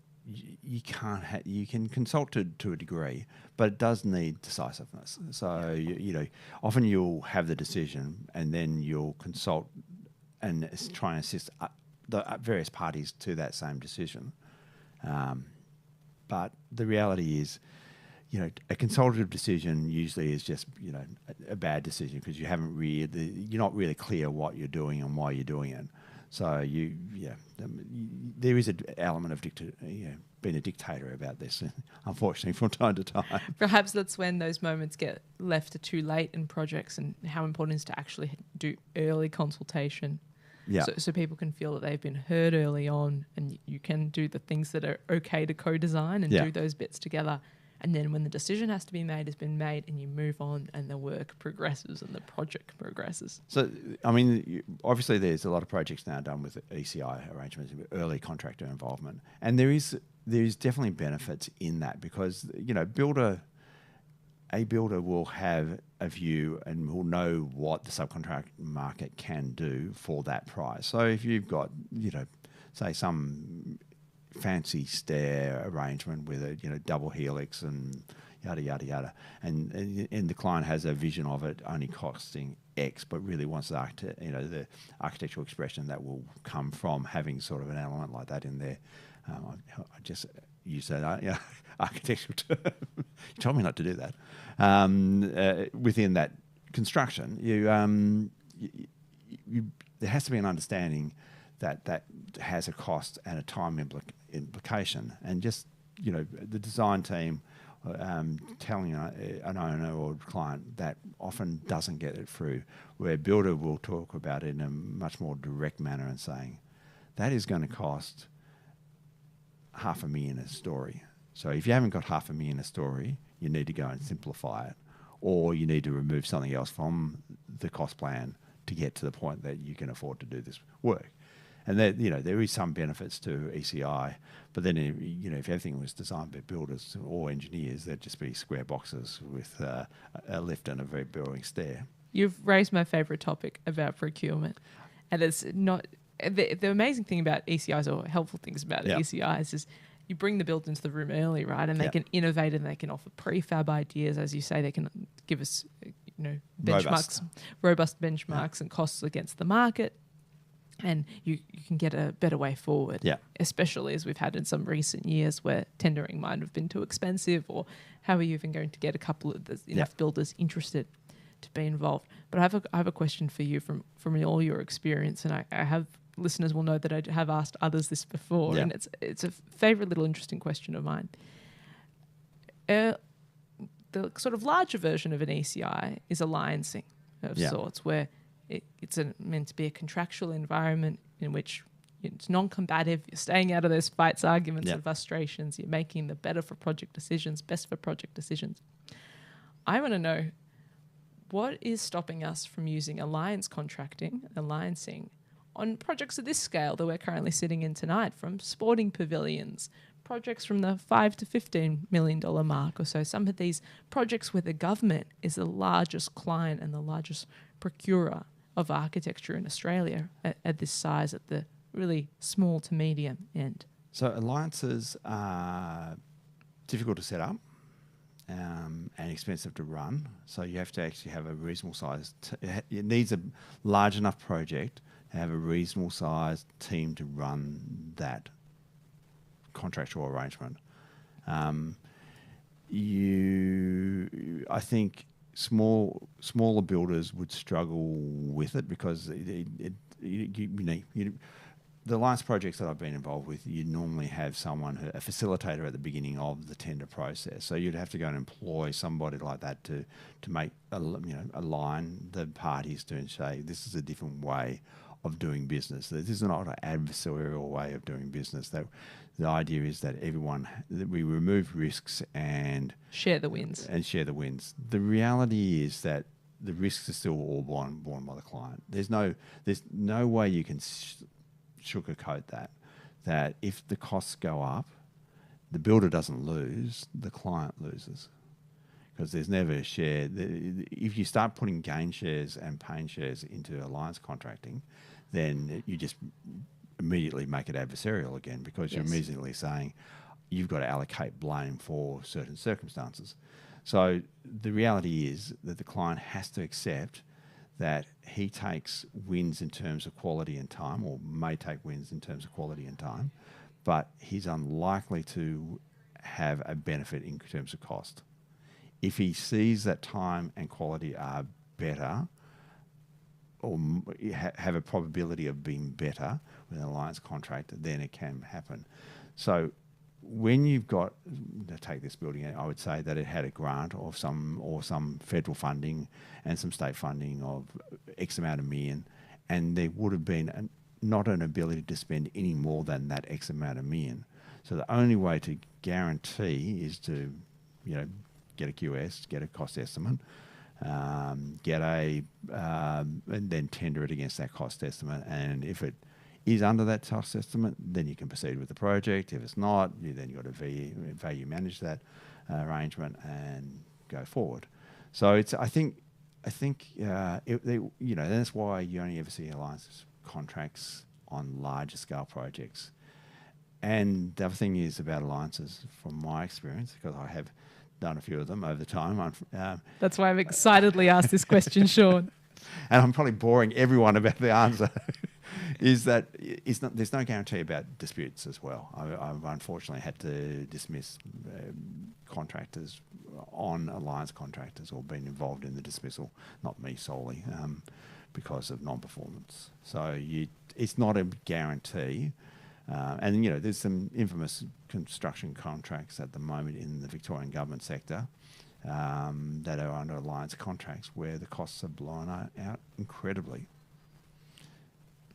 you can't. You can consult to a degree, but it does need decisiveness. So you know, often you'll have the decision, and then you'll consult and try and assist the various parties to that same decision. But the reality is, you know, a consultative decision usually is just, you know, a bad decision because you're not really clear what you're doing and why you're doing it. So there is an element of being a dictator about this, unfortunately, from time to time. Perhaps that's when those moments get left to too late in projects, and how important it is to actually do early consultation. Yeah. So people can feel that they've been heard early on, and you can do the things that are okay to co-design and do those bits together. And then when the decision has to be made, has been made, and you move on and the work progresses and the project progresses. So, I mean, obviously there's a lot of projects now done with ECI arrangements, with early contractor involvement. And there is definitely benefits in that because, you know, a builder will have a view and will know what the subcontract market can do for that price. So if you've got, you know, say some fancy stair arrangement with a, you know, double helix and yada yada yada, and the client has a vision of it only costing X, but really wants the architectural expression that will come from having sort of an element like that in there. I just use that architectural term. You told me not to do that. Within that construction, there has to be an understanding that has a cost and a time implication, and just, you know, the design team telling an owner or client that often doesn't get it through, where builder will talk about it in a much more direct manner and saying that is going to cost $500,000 a story. So if you haven't got $500,000 a story, you need to go and simplify it, or you need to remove something else from the cost plan to get to the point that you can afford to do this work. And that, you know, there is some benefits to ECI, but then, you know, if everything was designed by builders or engineers, there'd just be square boxes with a lift and a very boring stair. You've raised my favourite topic about procurement, and it's not the amazing thing about ECIs, or helpful things about ECIs, is you bring the builder into the room early, right? And they can innovate and they can offer prefab ideas, as you say. They can give us, you know, benchmarks, robust benchmarks and costs against the market. And you can get a better way forward, especially as we've had in some recent years where tendering might have been too expensive, or how are you even going to get enough builders interested to be involved? But I have a question for you from all your experience, and I have listeners will know that I have asked others this before, and it's a favourite little interesting question of mine. The sort of larger version of an ECI is alliancing of sorts, where it's meant to be a contractual environment in which it's non-combative, you're staying out of those fights, arguments and frustrations, you're making the best for project decisions. I want to know, what is stopping us from using alliancing on projects of this scale that we're currently sitting in tonight, from sporting pavilions, projects from the $5 to $15 million mark or so, some of these projects where the government is the largest client and the largest procurer of architecture in Australia at this size, at the really small to medium end. So alliances are difficult to set up and expensive to run. So you have to actually have a reasonable size. It needs a large enough project to have a reasonable sized team to run that contractual arrangement. I think smaller builders would struggle with it because the alliance projects that I've been involved with, you normally have someone, a facilitator at the beginning of the tender process. So you'd have to go and employ somebody like that to make align the parties to say this is a different way of doing business. This is not an adversarial way of doing business. That the idea is that we remove risks and share the wins. The reality is that the risks are still all borne by the client. There's no way you can sugarcoat that if the costs go up, the builder doesn't lose, the client loses. Because there's never a share. If you start putting gain shares and pain shares into alliance contracting, then you just immediately make it adversarial again, because you're immediately saying you've got to allocate blame for certain circumstances. So the reality is that the client has to accept that he takes wins in terms of quality and time, or may take wins in terms of quality and time, but he's unlikely to have a benefit in terms of cost. If he sees that time and quality are better, or have a probability of being better with an alliance contract, then it can happen. So when you've got, to take this building, I would say that it had a grant or some federal funding and some state funding of X amount of million, and there would have been not an ability to spend any more than that X amount of million. So the only way to guarantee is to, get a QS, get a cost estimate, and then tender it against that cost estimate. And if it is under that cost estimate, then you can proceed with the project. If it's not, then you've got to value manage that arrangement and go forward. So I think that's why you only ever see alliance contracts on larger scale projects. And the other thing is about alliances, from my experience, because I have done a few of them over the time. That's why I've excitedly asked this question, Sean. And I'm probably boring everyone about the answer. Is that there's no guarantee about disputes as well. I've unfortunately had to dismiss contractors on alliance contractors, or been involved in the dismissal, not me solely, because of non-performance. So it's not a guarantee. And there's some infamous construction contracts at the moment in the Victorian government sector that are under alliance contracts where the costs are blown out incredibly.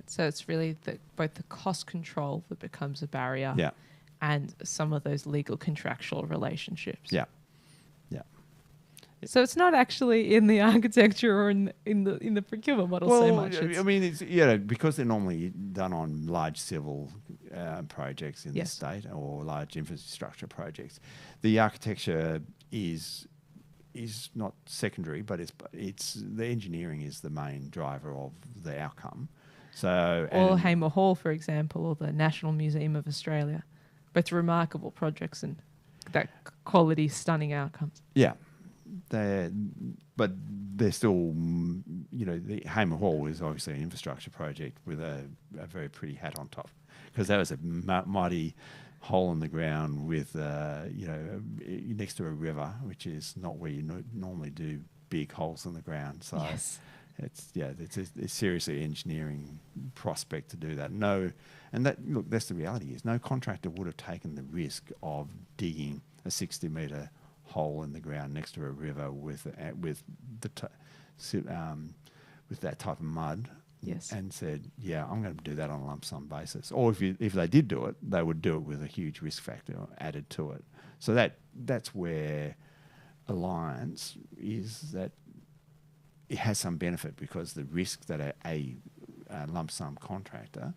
So it's really both the cost control that becomes a barrier, and some of those legal contractual relationships. Yeah. So it's not actually in the architecture or in the procurement model so much. I mean, it's because they're normally done on large civil projects in the state, or large infrastructure projects. The architecture is not secondary, but it's the engineering is the main driver of the outcome. So, or Hamer Hall, for example, or the National Museum of Australia, both remarkable projects and that quality, stunning outcomes. Yeah. But they're still, the Hamer Hall is obviously an infrastructure project with a very pretty hat on top, because that was a mighty hole in the ground with, next to a river, which is not where you normally do big holes in the ground. So it's seriously engineering prospect to do that. That's the reality is no contractor would have taken the risk of digging a 60-metre hole in the ground next to a river with that type of mud, and said, I'm going to do that on a lump sum basis. Or if they did do it, they would do it with a huge risk factor added to it. So that's where alliance is, that it has some benefit, because the risk that a lump sum contractor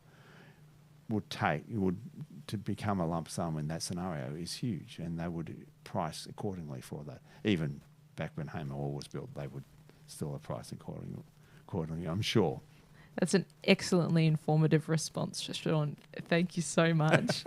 would take to become a lump sum in that scenario is huge, and they would price accordingly for that. Even back when Hamer Hall was built, they would still have priced accordingly, I'm sure. That's an excellently informative response, Sean. Thank you so much.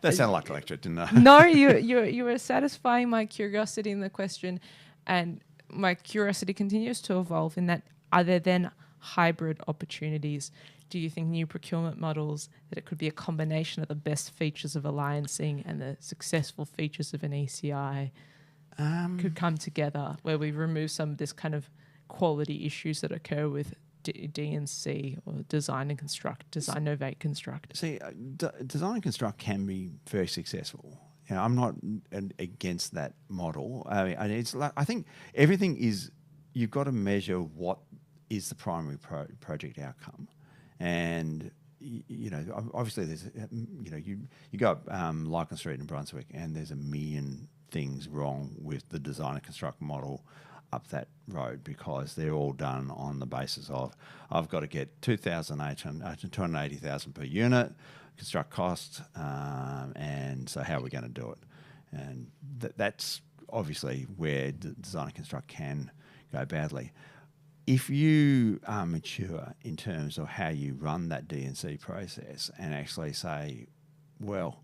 That sounded like a lecture, didn't I? No, you were satisfying my curiosity in the question, and my curiosity continues to evolve in that, are there then hybrid opportunities? Do you think new procurement models, that it could be a combination of the best features of alliancing and the successful features of an ECI could come together, where we remove some of this kind of quality issues that occur with D&C, or design and construct, design, novate, construct? See, design and construct can be very successful. I'm not against that model. I mean, I think everything is, you've got to measure what is the primary project outcome. And, obviously there's, you go up Lycon Street in Brunswick, and there's a million things wrong with the design and construct model up that road, because they're all done on the basis of, I've got to get 280,000 per unit, construct cost, and so how are we going to do it? And that's obviously where design and construct can go badly. If you are mature in terms of how you run that D&C process and actually say, well,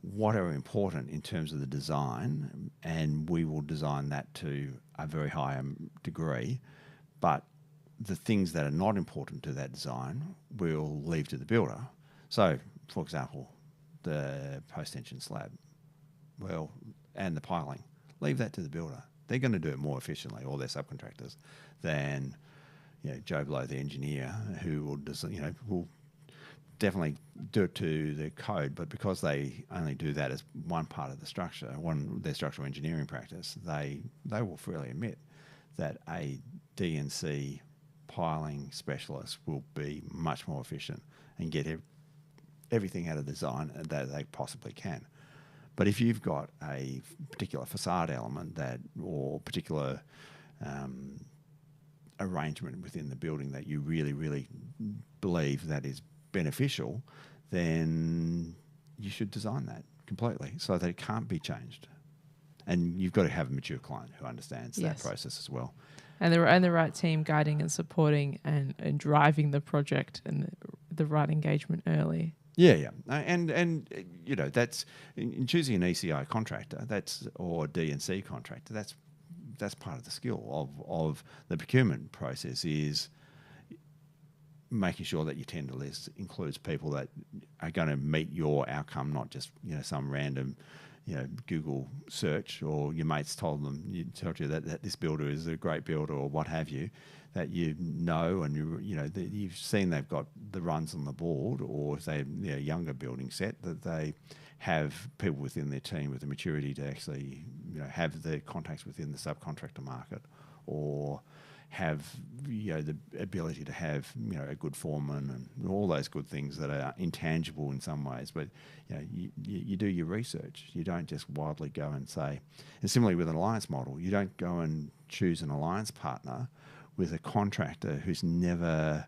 what are important in terms of the design, and we will design that to a very high degree, but the things that are not important to that design we'll leave to the builder. So, for example, the post-tension slab, well, and the piling, leave that to the builder. They're going to do it more efficiently, or their subcontractors, than Joe Blow, the engineer, who will definitely do it to the code, but because they only do that as one part of the structure, their structural engineering practice, they will freely admit that a D&C piling specialist will be much more efficient and get everything out of design that they possibly can. But if you've got a particular facade element or particular arrangement within the building that you really, really believe that is beneficial, then you should design that completely so that it can't be changed. And you've got to have a mature client who understands that process as well. And the right team guiding and supporting and driving the project, and the right engagement early. Yeah. And that's in choosing an ECI contractor, or D&C contractor, that's part of the skill of the procurement process, is making sure that your tender list includes people that are going to meet your outcome, not just some random Google search, or your mates told you that this builder is a great builder, or what have you, that and you've seen they've got the runs on the board, or if they're a younger building set, that they have people within their team with the maturity to actually have the contacts within the subcontractor market, or have the ability to have a good foreman and all those good things that are intangible in some ways. But you do your research. You don't just wildly go and say. And similarly with an alliance model, you don't go and choose an alliance partner with a contractor who's never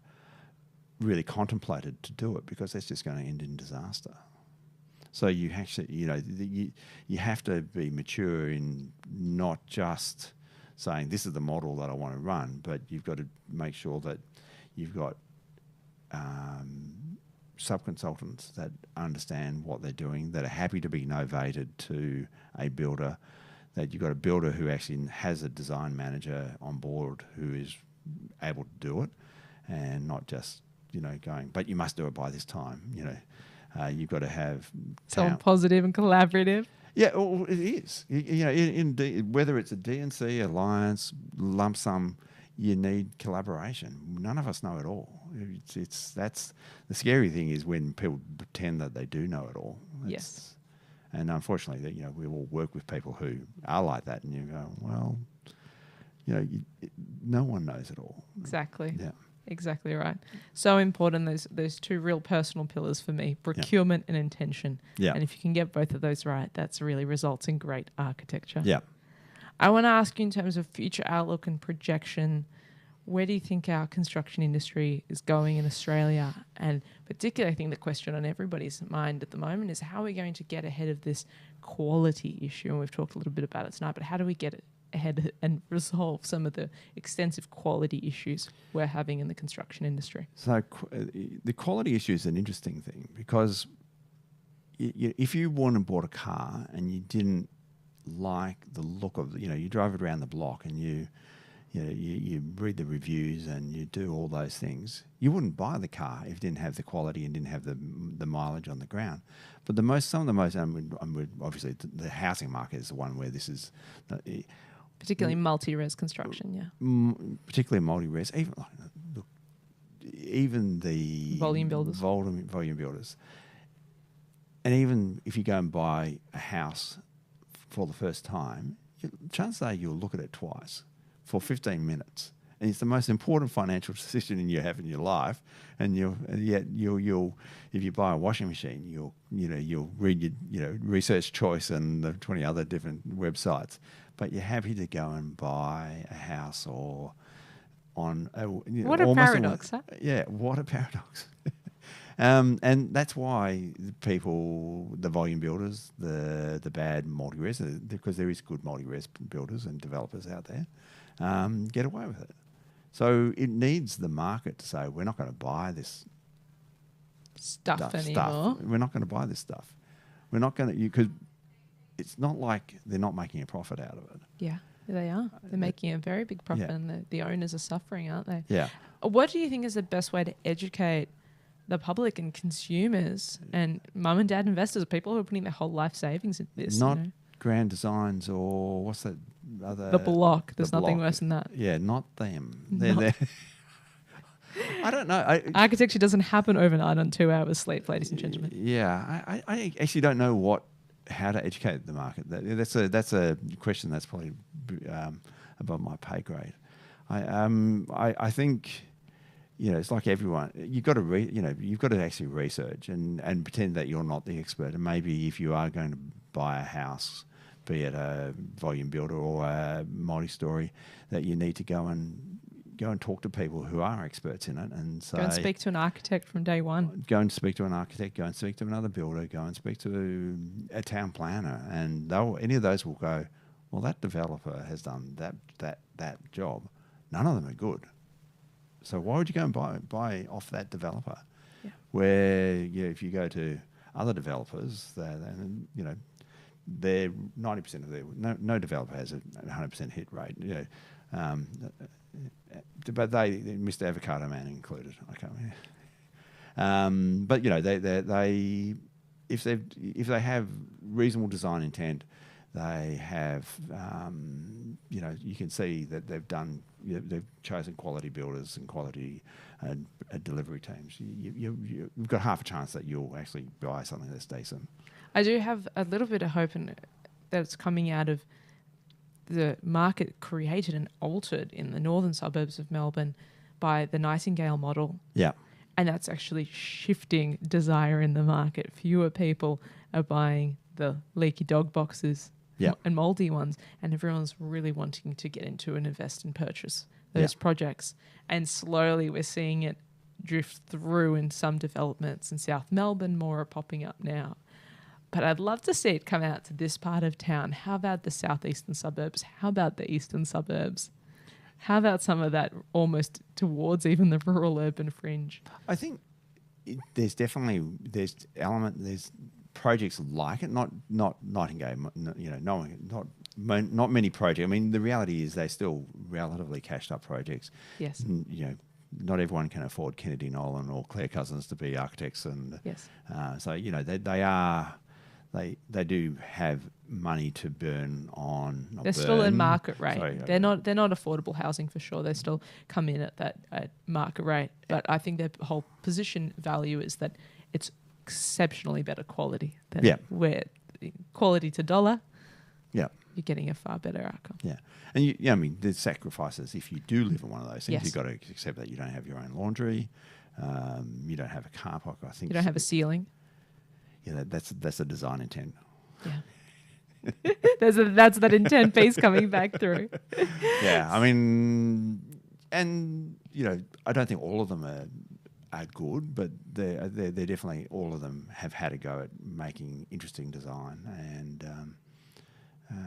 really contemplated to do it, because that's just going to end in disaster. So you actually you have to be mature in not just saying this is the model that I want to run, but you've got to make sure that you've got sub-consultants that understand what they're doing, that are happy to be novated to a builder, that you've got a builder who actually has a design manager on board who is able to do it, and not just going, but you must do it by this time. You've got to have someone positive and collaborative. Yeah, well, it is. Whether it's a D&C, alliance, lump sum, you need collaboration. None of us know it all. That's the scary thing, is when people pretend that they do know it all. Yes. And unfortunately, we all work with people who are like that, and you go, well, no one knows it all. Exactly. Yeah. Exactly right. So important, those two real personal pillars for me, procurement and intention. Yeah. And if you can get both of those right, that's really results in great architecture. Yeah. I want to ask you, in terms of future outlook and projection, where do you think our construction industry is going in Australia? And particularly, I think the question on everybody's mind at the moment is, how are we going to get ahead of this quality issue? And we've talked a little bit about it tonight, but how do we get ahead and resolve some of the extensive quality issues we're having in the construction industry? So the quality issue is an interesting thing, because if you went and bought a car and you didn't like the look of, you drive it around the block and you read the reviews and you do all those things, you wouldn't buy the car if it didn't have the quality and didn't have the mileage on the ground. But some of the most, obviously the housing market is the one where this is. Particularly multi-res construction, yeah. Particularly multi-res, even the volume builders. Volume builders. And even if you go and buy a house for the first time, chances are you'll look at it twice for 15 minutes and it's the most important financial decision you have in your life. And you'll if you buy a washing machine, you'll read your Research Choice and the 20 other different websites, but you're happy to go and buy a house or on what a paradox, huh? Yeah, what a paradox. And that's why the volume builders, the bad multi-res, because there is good multi-res builders and developers out there, get away with it. So it needs the market to say, we're not going to buy this Stuff anymore. We're not going to buy this stuff. We're not going to, because it's not like they're not making a profit out of it. Yeah, they are. They're making a very big profit, and the owners are suffering, aren't they? Yeah. What do you think is the best way to educate the public and consumers and mum and dad investors, people who are putting their whole life savings into this? Not Grand Designs or what's that other... The Block. There's nothing Block. worse than that. Yeah, not them. They're I don't know. Architecture doesn't happen overnight on 2 hours sleep, ladies and gentlemen. Yeah, I actually don't know how to educate the market. That's a question that's probably above my pay grade. I think, it's like everyone. You've got to actually research and pretend that you're not the expert. And maybe if you are going to buy a house, be it a volume builder or a multi-story, that you need to go and talk to people who are experts in it and say... Go and speak to an architect from day one. Go and speak to an architect, go and speak to another builder, go and speak to a town planner, and any of those will go, well, that developer has done that job. None of them are good. So why would you go and buy off that developer? Yeah. Where if you go to other developers, they're 90% of their... No developer has a 100% hit rate. But Mr. Avocado Man included. I can't remember. But they if they have reasonable design intent, they have you can see that they've chosen quality builders and quality delivery teams. You've got half a chance that you'll actually buy something that's decent. I do have a little bit of hope that's coming out of the market created and altered in the northern suburbs of Melbourne by the Nightingale model. Yeah. And that's actually shifting desire in the market. Fewer people are buying the leaky dog boxes and mouldy ones, and everyone's really wanting to get into and invest and purchase those projects. And slowly we're seeing it drift through in some developments in South Melbourne. More are popping up now. But I'd love to see it come out to this part of town. How about the southeastern suburbs? How about the eastern suburbs? How about some of that almost towards even the rural urban fringe? I think there's projects like it, not Nightingale, not many projects. I mean, the reality is they're still relatively cashed up projects. Yes. And, not everyone can afford Kennedy Nolan or Claire Cousins to be architects, and so they do have money to burn on. They're still in market rate. Sorry, they're not affordable housing for sure. They still come in at that market rate. But I think their whole position value is that it's exceptionally better quality than where quality to dollar. Yeah, you're getting a far better outcome. Yeah, and there's sacrifices if you do live in one of those things. Yes. You've got to accept that you don't have your own laundry, you don't have a car park. I think you don't have a ceiling. Yeah, that's a design intent. Yeah. That's that intent piece coming back through. Yeah, I mean, and I don't think all of them are good, but they're definitely, all of them have had a go at making interesting design, and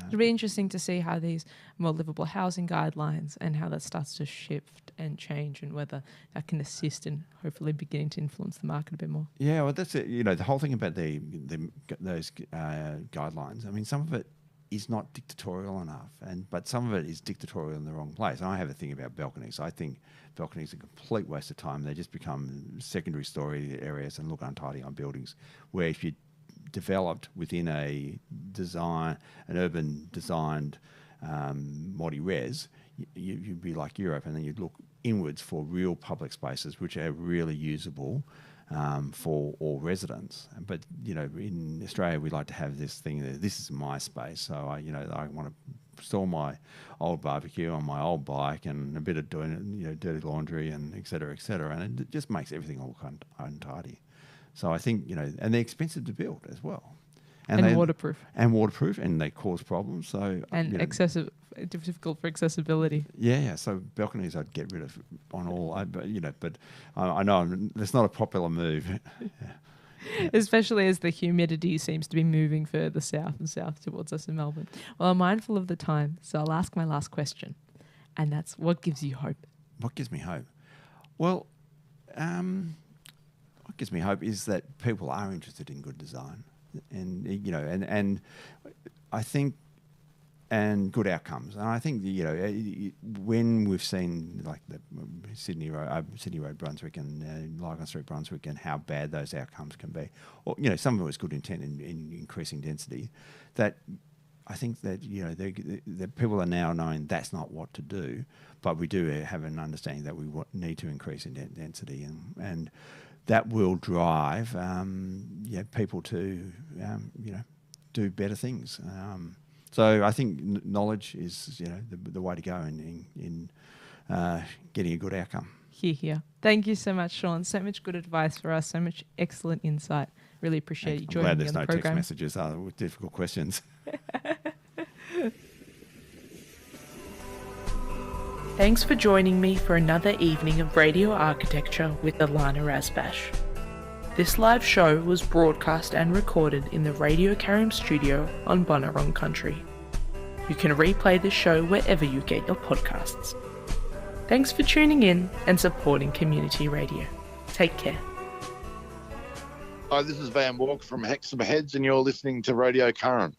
it'll be interesting to see how these more livable housing guidelines and how that starts to shift and change, and whether that can assist in hopefully beginning to influence the market a bit more. Yeah, well, that's it. The whole thing about those guidelines. I mean, some of it is not dictatorial enough, but some of it is dictatorial in the wrong place. And I have a thing about balconies. I think balconies are a complete waste of time. They just become secondary story areas and look untidy on buildings, where if you developed within an urban designed multi-res, you'd be like Europe, and then you'd look inwards for real public spaces which are really usable for all residents. But in Australia, we like to have this thing that this is my space, so I want to store my old barbecue on my old bike and a bit of doing, dirty laundry and et cetera, and it just makes everything all untidy. So I think, and they're expensive to build as well. And waterproof. And they cause problems. So difficult for accessibility. Yeah. So balconies I'd get rid of on all, but I know that's not a popular move. Especially as the humidity seems to be moving further south and south towards us in Melbourne. Well, I'm mindful of the time, so I'll ask my last question, and that's, what gives you hope? What gives me hope? Well, what gives me hope is that people are interested in good design, and I think, and good outcomes. And I think, when we've seen like the Sydney Road Brunswick and Lygon Street Brunswick and how bad those outcomes can be, or, some of it was good intent in increasing density, that I think that, that people are now knowing that's not what to do, but we do have an understanding that we need to increase in density, and that will drive people to, do better things. So I think knowledge is, the way to go in getting a good outcome. Here. Thank you so much, Sean. So much good advice for us. So much excellent insight. Really appreciate you joining me on the program. I'm glad there's no text messages with difficult questions. Thanks for joining me for another evening of Radio Architecture with Ilana Razbash. This live show was broadcast and recorded in the Radio Karim studio on Bunurong Country. You can replay the show wherever you get your podcasts. Thanks for tuning in and supporting community radio. Take care. Hi, this is Van Walk from Hexham Heads, and you're listening to Radio Karim.